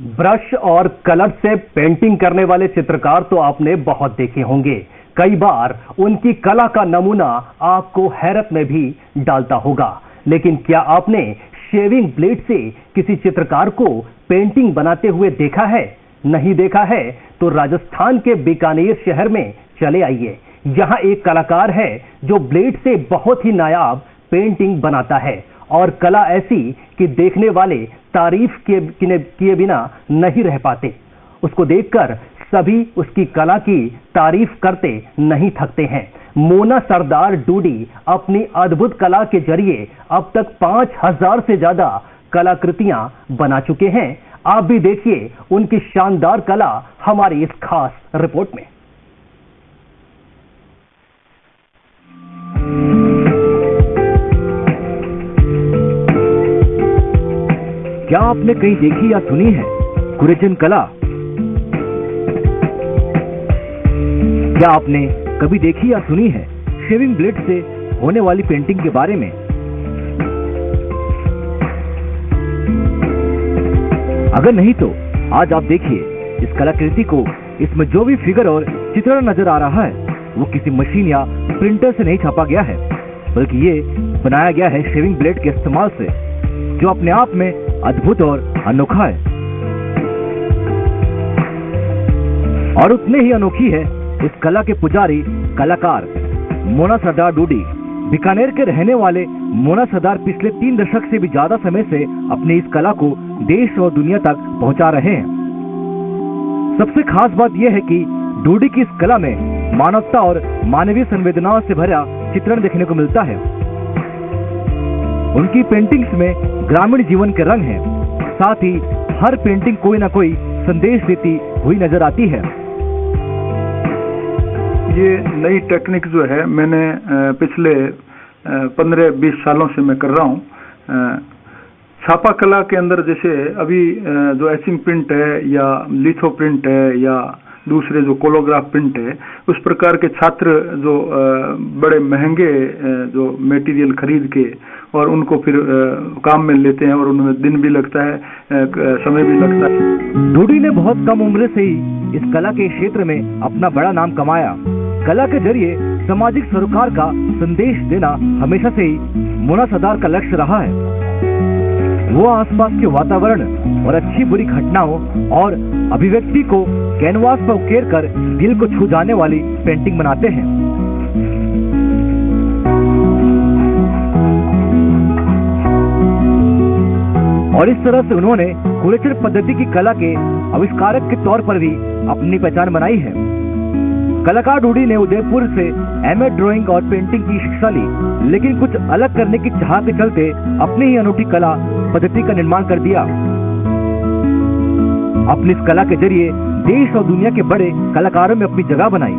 Brush और colour से painting करने वाले चित्रकार तो आपने बहुत देखे होंगे। कई बार उनकी कला का नमूना आपको हैरत में भी डालता होगा। लेकिन क्या आपने शेविंग ब्लेड से किसी चित्रकार को पेंटिंग बनाते हुए देखा है? नहीं देखा है तो राजस्थान के बीकानेर शहर में चले आइए। यहाँ एक कलाकार है जो ब्लेड से बहुत ही नायाब पेंटिंग बनाता है और कला ऐसी कि देखने वाले तारीफ किए बिना नहीं रह पाते। उसको देखकर सभी उसकी कला की तारीफ करते नहीं थकते हैं। मोना सरदार डूडी अपनी अद्भुत कला के जरिए अब तक 5000 से ज्यादा कलाकृतियां बना चुके हैं। आप भी देखिए उनकी शानदार कला हमारी इस खास रिपोर्ट में। क्या आपने कहीं देखी या सुनी है कुरेचन कला? क्या आपने कभी देखी या सुनी है शेविंग ब्लेड से होने वाली पेंटिंग के बारे में? अगर नहीं तो आज आप देखिए इस कलाकृति को। इसमें जो भी फिगर और चित्रण नजर आ रहा है वो किसी मशीन या प्रिंटर से नहीं छापा गया है, बल्कि ये बनाया गया है शेविंग ब्लेड के इस्तेमाल से, जो अपने आप में अद्भुत और अनोखा है। और उतने ही अनोखी है इस कला के पुजारी कलाकार मोना सरदार डूडी। बीकानेर के रहने वाले मोना सरदार पिछले 3 दशक से भी ज्यादा समय से अपनी इस कला को देश और दुनिया तक पहुंचा रहे हैं। सबसे खास बात यह है कि डूडी की इस कला में मानवता और मानवीय संवेदनाओं से भरा चित्रण देखने को मिलता है। उनकी पेंटिंग्स में ग्रामीण जीवन के रंग हैं। साथ ही हर पेंटिंग कोई ना कोई संदेश देती हुई नजर आती है। ये नई टेक्निक जो है मैंने पिछले 15-20 सालों से मैं कर रहा हूँ। छापा कला के अंदर जैसे अभी जो एचिंग प्रिंट है या लिथो प्रिंट है या दूसरे जो कोलोग्राफ प्रिंट है, उस प्रकार के छात्र जो बड़े महंगे जो मटेरियल खरीद के और उनको फिर काम में लेते हैं और उनमें दिन भी लगता है, समय भी लगता है। डूडी ने बहुत कम उम्र से ही इस कला के क्षेत्र में अपना बड़ा नाम कमाया। कला के जरिए सामाजिक सरोकार का संदेश देना हमेशा से ही मोना सरदार का लक्ष्य रहा है। वो आसपास के वातावरण और अच्छी बुरी घटनाओं और अभिव्यक्ति को कैनवास पर उकेर कर दिल को छू जाने वाली पेंटिंग बनाते हैं। और इस तरह से उन्होंने कुरेचन पद्धति की कला के आविष्कारक के तौर पर भी अपनी पहचान बनाई है। कलाकार डूडी ने उदयपुर से एमए ड्राइंग और पेंटिंग की शिक्षा ली, लेकिन कुछ अलग करने की चाह के चलते अपनी ही अनूठी कला पद्धति का निर्माण कर दिया। अपनी इस कला के जरिए देश और दुनिया के बड़े कलाकारों में अपनी जगह बनाई।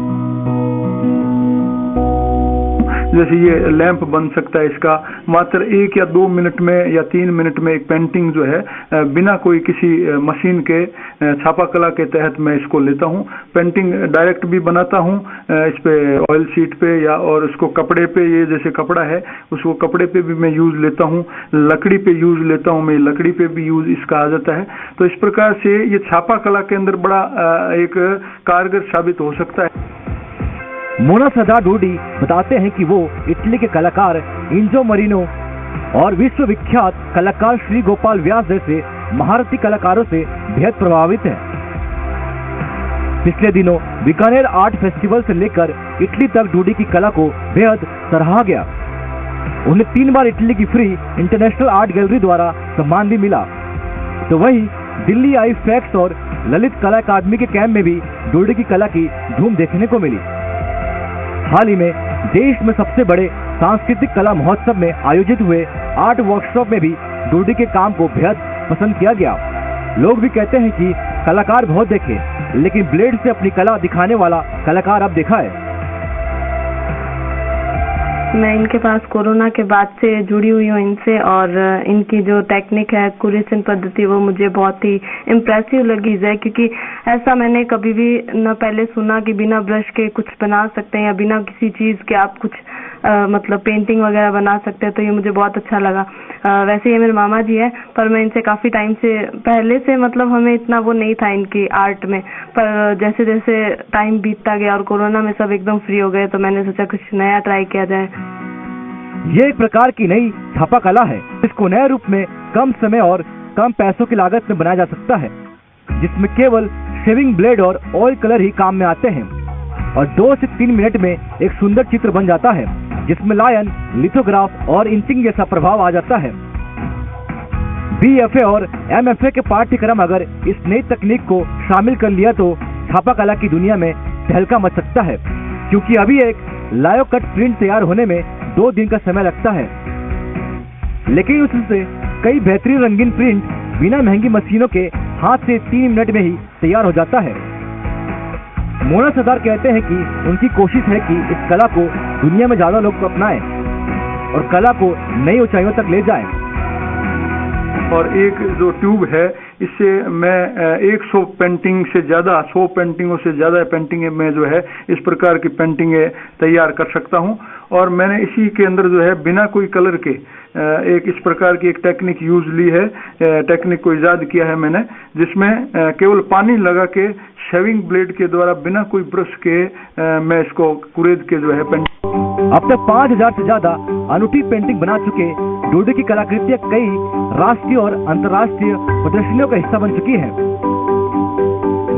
जैसे ये लैंप बन सकता है, इसका मात्र 1 या 2 मिनट में या 3 मिनट में एक पेंटिंग जो है बिना कोई किसी मशीन के छापा कला के तहत मैं इसको लेता हूँ। पेंटिंग डायरेक्ट भी बनाता हूँ इस पे ऑयल शीट पे या और उसको कपड़े पे, ये जैसे कपड़ा है उसको कपड़े पे भी मैं यूज लेता हूँ, लकड़ी पे यूज लेता हूँ मैं, लकड़ी पे भी यूज इसका आ जाता है। तो इस प्रकार से ये छापा कला के अंदर बड़ा एक कारगर साबित हो सकता है। मोना सरदार डूडी बताते हैं कि वो इटली के कलाकार इंजो मरीनो और विश्वविख्यात कलाकार श्री गोपाल व्यास जैसे महारथी कलाकारों से बेहद प्रभावित हैं। पिछले दिनों बीकानेर आर्ट फेस्टिवल से लेकर इटली तक डूडी की कला को बेहद सराहा गया। उन्हें 3 बार इटली की फ्री इंटरनेशनल आर्ट गैलरी द्वारा सम्मान भी मिला। तो वहीं दिल्ली आई फैक्स और ललित कला अकादमी के कैंप में भी डूडी की कला की धूम देखने को मिली। हाल ही में देश में सबसे बड़े सांस्कृतिक कला महोत्सव में आयोजित हुए आर्ट वर्कशॉप में भी डूडी के काम को बेहद पसंद किया गया। लोग भी कहते हैं कि कलाकार बहुत देखे, लेकिन ब्लेड से अपनी कला दिखाने वाला कलाकार अब देखा है। मैं इनके पास कोरोना के बाद से जुड़ी हुई हूँ इनसे, और इनकी जो टेक्निक है कुरेशन पद्धति वो मुझे बहुत ही इम्प्रेसिव लगी है, क्योंकि ऐसा मैंने कभी भी न पहले सुना कि बिना ब्रश के कुछ बना सकते हैं या बिना किसी चीज़ के आप कुछ मतलब पेंटिंग वगैरह बना सकते हैं। तो ये मुझे बहुत अच्छा लगा। वैसे ये मेरे मामा जी है, पर मैं इनसे काफ़ी टाइम से पहले से मतलब हमें इतना वो नहीं था इनकी आर्ट में, पर जैसे जैसे टाइम बीतता गया और कोरोना में सब एकदम फ्री हो गए तो मैंने सोचा कुछ नया ट्राई किया जाए। ये एक प्रकार की नई छापा कला है, इसको नए रूप में कम समय और कम पैसों की लागत में बनाया जा सकता है, जिसमें केवल शेविंग ब्लेड और ऑयल कलर ही काम में आते हैं और 2 से 3 मिनट में एक सुंदर चित्र बन जाता है, जिसमें लायन, लिथोग्राफ और इंचिंग जैसा प्रभाव आ जाता है। BFA और MFA के पाठ्यक्रम अगर इस नई तकनीक को शामिल कर लिया तो छापा कला की दुनिया में तहलका मच सकता है, क्योंकि अभी एक लायो कट प्रिंट तैयार होने में 2 दिन का समय लगता है, लेकिन उससे कई बेहतरीन रंगीन प्रिंट बिना महंगी मशीनों के हाथ से 3 मिनट में ही तैयार हो जाता है। मोना सरदार कहते हैं कि उनकी कोशिश है कि इस कला को दुनिया में ज्यादा लोग अपनाएं और कला को नई ऊंचाइयों तक ले जाएं। और एक जो ट्यूब है इससे मैं 100 पेंटिंग से ज़्यादा 100 पेंटिंगों से ज़्यादा पेंटिंगें मैं जो है इस प्रकार की पेंटिंगें तैयार कर सकता हूं। और मैंने इसी के अंदर जो है बिना कोई कलर के एक इस प्रकार की एक टेक्निक यूज ली है, टेक्निक को इजाद किया है मैंने, जिसमें केवल पानी लगा के शेविंग ब्लेड के द्वारा बिना कोई ब्रश के मैं इसको कुरेद के जो है पेंटिंग। अब तक 5000 से ज्यादा अनूठी पेंटिंग बना चुके डोडी की कलाकृतियां कई राष्ट्रीय और अंतर्राष्ट्रीय प्रदर्शनियों का हिस्सा बन चुकी हैं।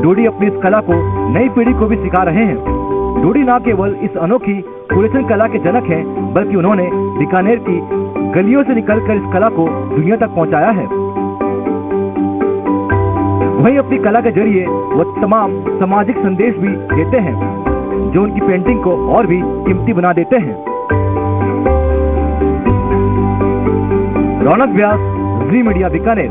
डोडी अपनी इस कला को नई पीढ़ी को भी सिखा रहे हैं। डोडी न केवल इस अनोखी कुरेशन कला के जनक हैं, बल्कि उन्होंने बीकानेर की गलियों से निकलकर इस कला को दुनिया तक पहुंचाया है। वहीं अपनी कला के जरिए वो तमाम सामाजिक संदेश भी देते हैं, जो उनकी पेंटिंग को और भी कीमती बना देते हैं। रौनक व्यास, जी मीडिया, बीकानेर।